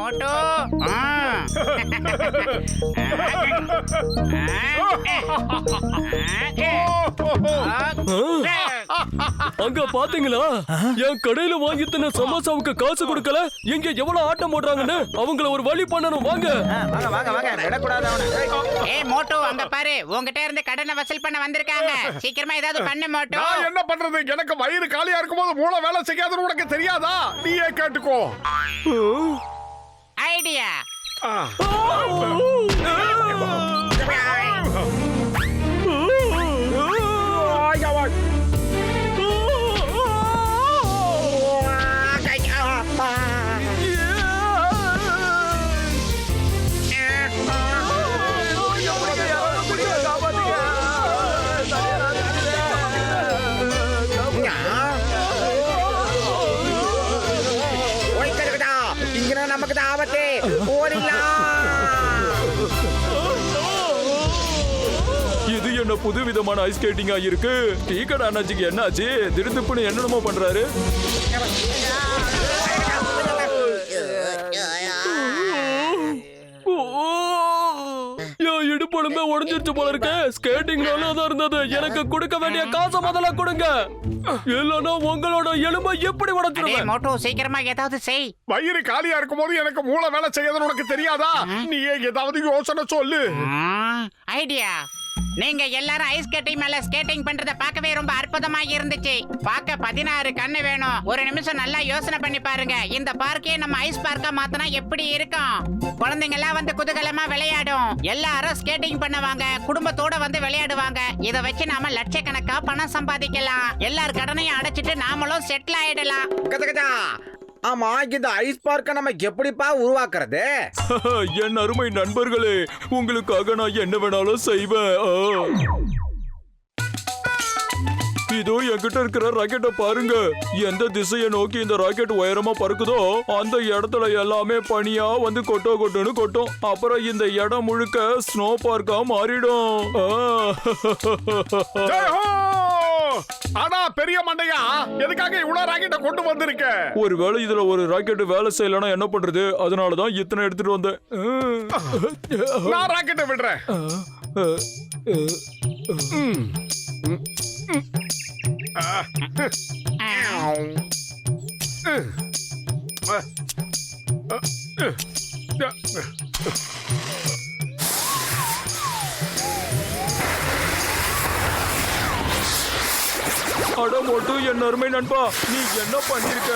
Moto அங்க பாத்தீங்களா என் கடையில வாங்கி தந்த சமோசாவுக்கு காசு கொடுக்கல இங்க எவ்வளவு ஆட்டம் போடுறாங்கன்னு அவங்கள ஒரு வழி பண்ணணும் வாங்க. ஏய் மோட்டோ அங்க பாரு உன்கிட்ட இருந்து கடனை வசூல் பண்ண வந்திருக்காங்க. சீக்கிரமா ஏதாவது பண்ணு மோட்டோ. நான் என்ன பண்றது? எனக்கு வயிறு காலியா இருக்கும்போது மூளை வேலை செய்யாதுன்னு உனக்கு தெரியாதா? நீயே கேட்டுக்கோ. ஐடியா. நமக்கு தான் ஆபத்து. இது என்ன புது விதமான ஐஸ் ஸ்கேட்டிங்கா இருக்கு? டீ கடை அண்ணாச்சிக்கு என்னாச்சு? திருத்துப்புன்னு என்னென்னமோ பண்றாரு. இடுப்பொழுமே உடஞ்சிருச்சு போல இருக்கு. ஸ்கேட்டிங் தான் இருந்தது. எனக்கு கொடுக்க வேண்டிய காசை முதல்ல கொடுங்க, இல்லன்னா உங்களோட எலும்பை எப்படி உடைச்சிருவேன். மோட்டோ சீக்கிரமா ஏதாவது செய். வயிறு காலியா இருக்கும்போது எனக்கு மூளை வேலை செய்யாதுன்னு உனக்கு தெரியாதா? நீயே ஏதாவது யோசனை சொல்லு. ஐடியா. நீங்க எல்லாரும் ஐஸ் கட்டி மேல ஸ்கேட்டிங் பண்றத பார்க்கவே ரொம்ப அற்புதமா இருந்துச்சு. பார்க்க 16 கண்ணு வேணும். ஒரு நிமிஷம் நல்லா யோசனை பண்ணி பாருங்க. இந்த பார்க்கே நம்ம ஐஸ் பார்க்கா மாத்தினா எப்படி இருக்கும்? குழந்தைங்க எல்லாம் வந்து குதூகலமா விளையாடும். எல்லாரும் ஸ்கேட்டிங் பண்ணுவாங்க, குடும்பத்தோட வந்து விளையாடுவாங்க. இத வச்சு நாம லட்சக்கணக்கா பணம் சம்பாதிக்கலாம். எல்லார் கடனையும் அடைச்சிட்டு நாமளும் செட்டில் ஆயிடலாம். ஆமா, இந்த ஐஸ் பார்க்க நம்ம எப்படிப்பா உருவாக்குறது? என் அருமை நண்பர்களே, உங்களுக்காக நான் என்ன வேணாலும் செய்வேன். இதோ என்கிட்ட இருக்கிற ராக்கெட்டை பாருங்க. எந்த திசையை நோக்கி இந்த ராக்கெட் உயரமா பறக்குதோ அந்த இடத்துல எல்லாமே பனியா வந்து கொட்டுன்னு கொட்டும். அப்புறம் இந்த இடம் முழுக்க ஸ்னோ பார்க்கா மாறிடும். ஆனா பெரிய மண்டையா, எதுக்காக இவ்வளவு ராக்கெட்டை கொண்டு வந்திருக்க? ஒருவேளை இதுல ஒரு ராக்கெட் வேலை செய்யலன்னா என்ன பண்றது? அதனாலதான் இத்தனை எடுத்துட்டு வந்தேன். நான் ராக்கெட்டை விடுறேன். அட மோட்டு, என் அருமை நண்பா, நீ என்ன பண்ணிருக்க?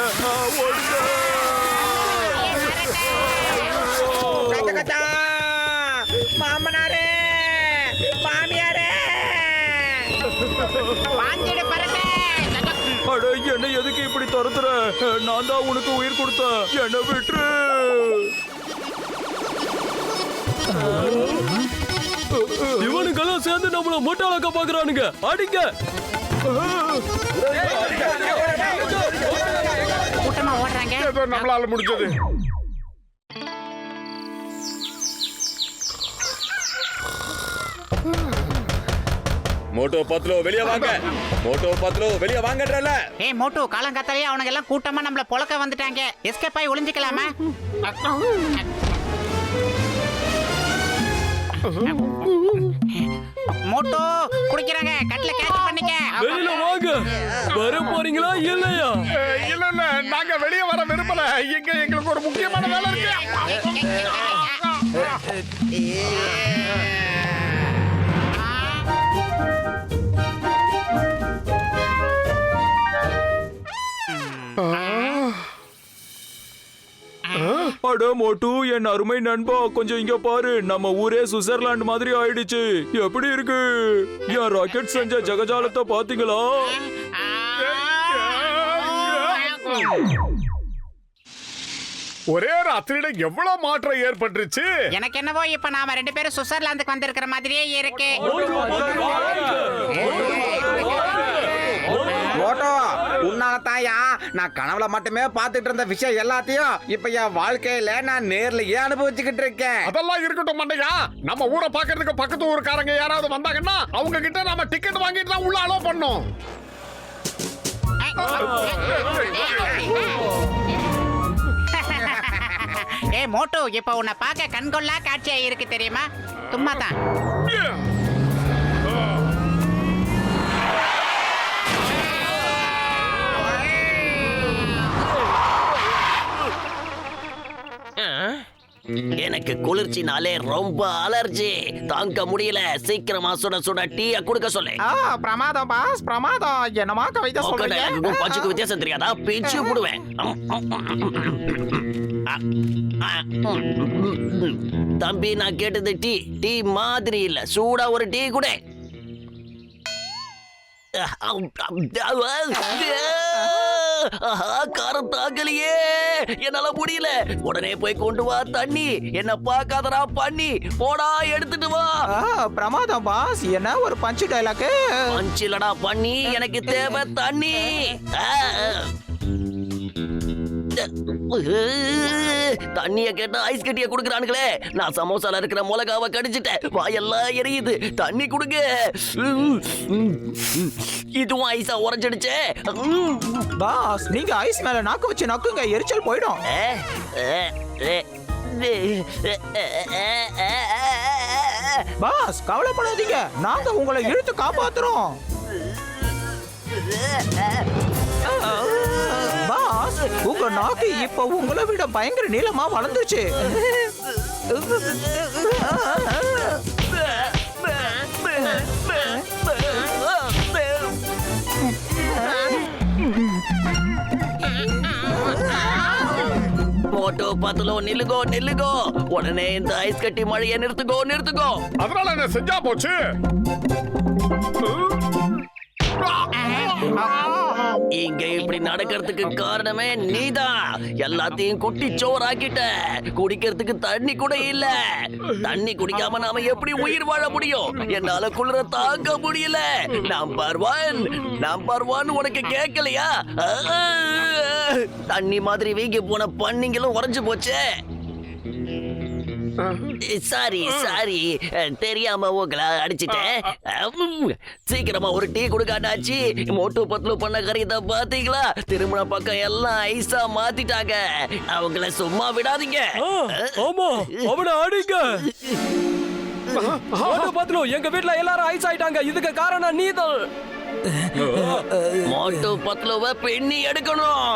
மாமனாரே, மாமியாரே, அட என்ன எதுக்கு இப்படி துரத்துற? நான் தான் உனக்கு உயிர் கொடுத்தேன், என்ன விட்டுரு. இவனுக்கெல்லாம் சேர்ந்து நம்மள முட்டாளாக்க பாக்குறானுங்க. அடிங்க. கூட்டமா ஓடுறாங்க. ஏதோ நம்மளால முடிஞ்சது. மோட்டோ பத்லோ வெளிய வாங்க. மோட்டோ பத்லோ வெளிய வாங்கன்றல. ஏய் மோட்டோ, காலங்காத்தாலே அவனுங்க எல்லாம் கூட்டமா நம்மள பொளக்க வந்துட்டாங்க. எஸ்கேப் ஆகி ஒளிஞ்சிக்கலாமா? மோட்டோ குடிக்கிறாங்க. கட்ல கேட்ச் பண்ணிக்க. வெளியில வாங்க. வர போறீங்களா இல்லையா? இல்ல இல்ல, நாங்க வெளியே வர விரும்பல. இங்க எங்களுக்கு ஒரு முக்கியமான வேலை இருக்கு. அட மோட்டு, என் அருமை நண்பா, கொஞ்சம் இங்க பாரு. நம்ம ஊரே சுவிட்சர்லாந்து மாதிரி ஆயிடுச்சு. எப்படி இருக்கு? என் ராக்கெட் செஞ்ச ஜகஜாலத்தை பாத்தீங்களா? ஒரே ராத்திரியில எவ்வளவு மாற்றம் ஏற்பட்டுருச்சு. எனக்கு என்னவோ இப்ப நாம 2 பேரும் சுவிட்சர்லாந்துக்கு வந்திருக்கிற மாதிரியே இருக்கு. மோட்டோ, உன்னால தாயா நான் கனவுல மட்டுமே பார்த்துட்டு இருந்த விஷயம் எல்லாத்தையும் இப்ப என் வாழ்க்கையில நான் நேர்லயே அனுபவிச்சுக்கிட்டு இருக்கேன். அதெல்லாம் இருக்கட்டும் மண்டையா, நம்ம ஊரை பாக்குறதுக்கு பக்கத்து ஊருக்காரங்க யாராவது வந்தாங்கன்னா அவங்க கிட்ட நாம டிக்கெட் வாங்கிட்டு தான் உள்ள அலோ பண்ணோம். ஏ மோட்டு இப்ப உன்னை பார்க்க கண்கொள்ளா காட்சியா இருக்கு தெரியுமா? சும்மா தான். எனக்கு குளிர்ச்சினாலே ரொம்ப அலர்ஜி, தாங்க முடியல. சீக்கிரமா சுட சுட டீய குடுக்க சொல்லு. பிரமாதம் பாஸ், பிரமாதம். என்னமா கவிதை சொல்றீங்க? பச்சுக்கு வித்தியாசம் தெரியாதா? பிச்சு போடுவேன். தம்பி, நான் கேட்டது டீ. டீ மாதிரி இல்ல, சூடா ஒரு டீ கூட. காரம் தாக்கலையே, என்னால முடியல. உடனே போய் கொண்டு வா தண்ணி. என்ன பாக்காதடா பண்ணி, போடா எடுத்துட்டு வா. பிரமாதம் பாஸ். என்ன ஒரு பஞ்சு டைலாக்? பஞ்சிலடா பண்ணி, எனக்கு தேவை தண்ணி. தண்ணிய கேட்டா ஐஸ் கட்டிய குடுக்கறானுங்களே. நான் சமோசால இருக்கிற மிளகாவை கடிச்சிட்டேன், வாயெல்லாம் எரியுது. தண்ணி குடுங்க. இதுவும் ஐஸா உறைஞ்சிடுச்சே. பாஸ், நீங்க ஐஸ் மேல நாக்கு வச்சு நக்குங்க, எரிச்சல் போயிடும். பாஸ், கவலைப்படாதீங்க, நாங்க உங்களை இழுத்து காப்பாத்துறோம். பாஸ், உங்க நாக்கு இப்ப உங்களை விட பயங்கர நீளமா வளர்ந்துச்சு. மோட்டோ பத்தலோ, நில்லுகோ நில்லுகோ. உடனே இந்த ஐஸ் கட்டி மழையை நிறுத்துகோ நிறுத்துகோ. அதனால என்ன செஞ்சா போச்சு? இங்க இப்படி நடக்கிறதுக்கு காரணமே நீதான். எல்லாத்தையும் குட்டி சோறாக்கிட்ட. குடிக்கிறதுக்கு தண்ணி கூட இல்ல. தண்ணி குடிக்காம நாம எப்படி உயிர் வாழ முடியும்? என்னால குளிர தாங்க முடியல. நம்பர் ஒன் உனக்கு கேட்கலையா? தண்ணி மாதிரி வீங்கி போன பண்ணிங்களும் உறைஞ்சு போச்சே. சாரி தெரியாம உங்களை அடிச்சிட்டேன். சீக்கிரமா ஒரு டீ கொடுக்காட்டாச்சு. மோட்டு பத்லு பண்ண கறியத பாத்தீங்களா? திருமண பக்கம் எல்லாம் ஐஸா மாத்திட்டாங்க. அவங்கள சும்மா விடாதீங்க. ஆமா, அவனை அடிங்க. எங்க வீட்டுல எல்லாரும் ஐஸ் ஆயிட்டாங்க. இதுக்கு காரணம் நீதான். மோட்டு பத்லுவ பெண்ணி எடுக்கணும்.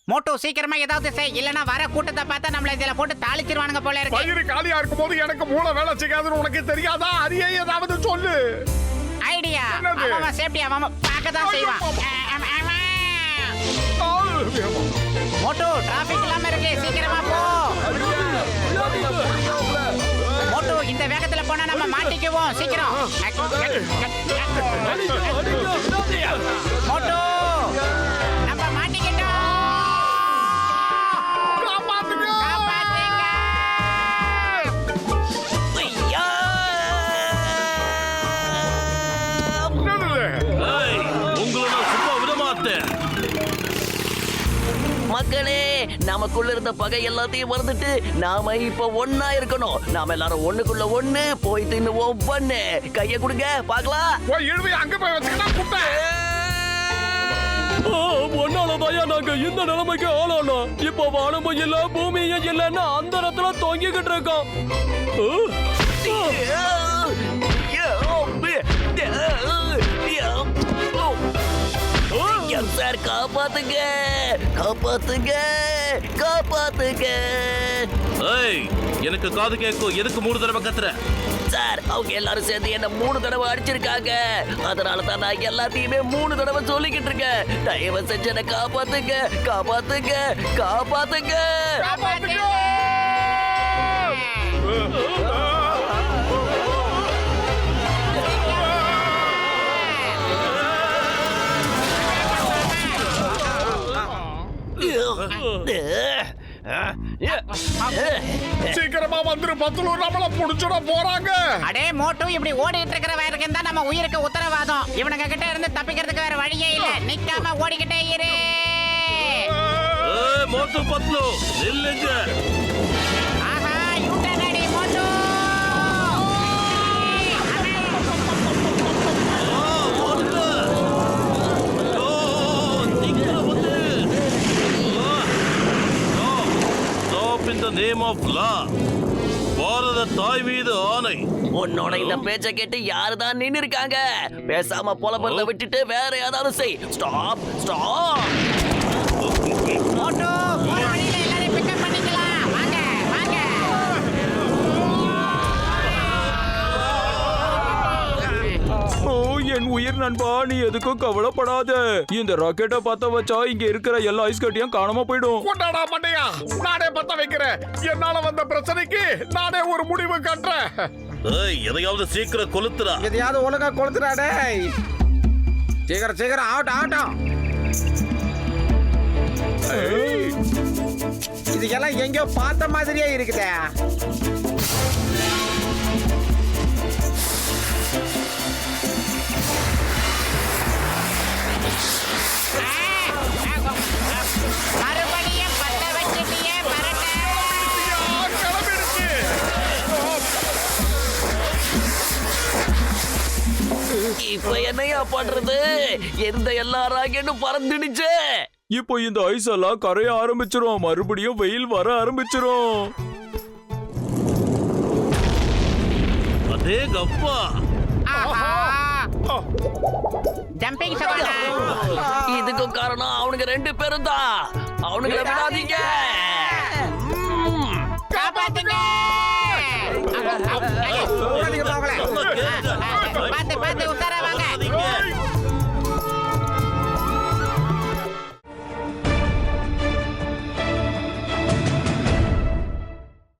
மோட்டு சீக்கிரமா ஏதாவது செய், இல்லனா வர கூட்டத்தை பார்த்தா நம்மள இதுல போட்டு தாளிச்சிருவானுங்க போல இருக்கு. வயிறு காலியா இருக்கும்போது எனக்கு மூளை வேலை செய்யாதுன்னு உனக்கு தெரியாதா? அதையே ஏதாவது சொல்லு. ஐடியா. என்னது? அவன் சேஃப்டி அவன் பார்க்க தான் செய்வான். மோட்டு, டிராபிக் இல்லாம இருக்கு, சீக்கிரமா போ. மோட்டு, இந்த வேகத்துல போனா நம்ம மாட்டிக்குவோம். சீக்கிரம். மோட்டு, நம்ம மாட்டிக்கிட்டோம். மக்களே, நமக்குள்ள இருந்த பகை எல்லாத்தையும் மறந்துட்டு நாம இப்ப ஒன்னா இருக்கணும். நாம எல்லாரும் ஒண்ணுக்குள்ள ஒண்ணு போயிட்டு இன்னும் ஒவ்வொன்னு கைய கொடுங்க பாக்கலாம். போய் இழுவை அங்க போய் வச்சுக்கிட்டா குட்டை. ஒன்னாலதாயா நாங்க இந்த நிலைமைக்கு ஆளானோம். இப்ப வானமும் இல்ல, பூமியும் இல்லன்னு அந்த இடத்துல தொங்கிக்கிட்டு இருக்கோம். சார், காப்பாத்துங்க காப்பாத்துங்க காப்பாத்துங்க. எனக்கு காது கேட்கும். எதுக்கு 3 தடவை கத்துற? சார், அவங்க எல்லாரும் சேர்ந்து என்ன 3 தடவை அடிச்சிருக்காங்க. அதனால தான் நான் எல்லாத்தையுமே 3 தடவை சொல்லிக்கிட்டு இருக்கேன். தயவு செஞ்சு என்ன காப்பாத்துங்க காப்பாத்துங்க காப்பாத்துங்க. சீக்கிரமா வந்துரு பத்லு, நம்மள புடிச்சுட போறாங்க. அடே மோட்டு, இப்படி ஓடிட்டு இருக்கிற வரைக்கும் தான் நம்ம உயிருக்கு உத்தரவாதம். இவனுங்க கிட்ட இருந்து தப்பிக்கிறதுக்கு வேற வழியே இல்ல. நிக்காம ஓடிக்கிட்டே இரு. மோட்டு பத்லு நில்லுங்க. ஆஹா, யூட்டன் அடி மோட்டு. இன் த நேம் ஆஃப் லா பாரத தாய் மீது ஆணை. உன்னோட இந்த பேச்ச கேட்டு யாருதான் நின்னு இருக்காங்க? பேசாம புலம்பறத விட்டுட்டு வேற ஏதாவது செய். Stop stop. மோட்டோ போற வழியில எல்லாரையும் பிக்கப் பண்ணிக்கலாம். வாங்க வாங்க. ஓ என் உயிர் நண்பா, நீ எதுக்கும் கவலைப்படாத. இந்த ராக்கெட்டை பத்த வச்சா இங்க இருக்கிற எல்லா ஐஸ் கட்டியும் காணாம போயிடும். கொண்டாடா மண்டையா, நானே பத்த வைக்கிறேன். என்னால வந்த பிரச்சனைக்கு நானே ஒரு முடிவு கட்டுறேன். ஏய், எதையாவது சீக்கிரம் கொளுத்துறா. எதையாவது ஒழுங்கா கொளுத்துடா டேய். சீக்கிரம் சீக்கிரம் ஆகட்டும் ஆகட்டும். இது எல்லாம் எங்கேயோ பார்த்த மாதிரியே இருக்குதே. மறுபடியும் பத்த வச்சிட்டியே பரட்ட. கிளம்பிடுச்சு. இப்ப என்னையா பண்றது? எந்த எல்லா ராக்கெட்டும் பறந்துடுச்சு. இப்போ இந்த ஐஸ் எல்லாம் கரைய ஆரம்பிச்சிரும். மறுபடியும் வெயில் வர ஆரம்பிச்சிரும். அதே கப்பா. ஜம்பிங் சவாலா. இதுக்கும் காரணம் அவனுங்க ரெண்டு பேரும் தான். அவனுங்களை விடாதீங்க.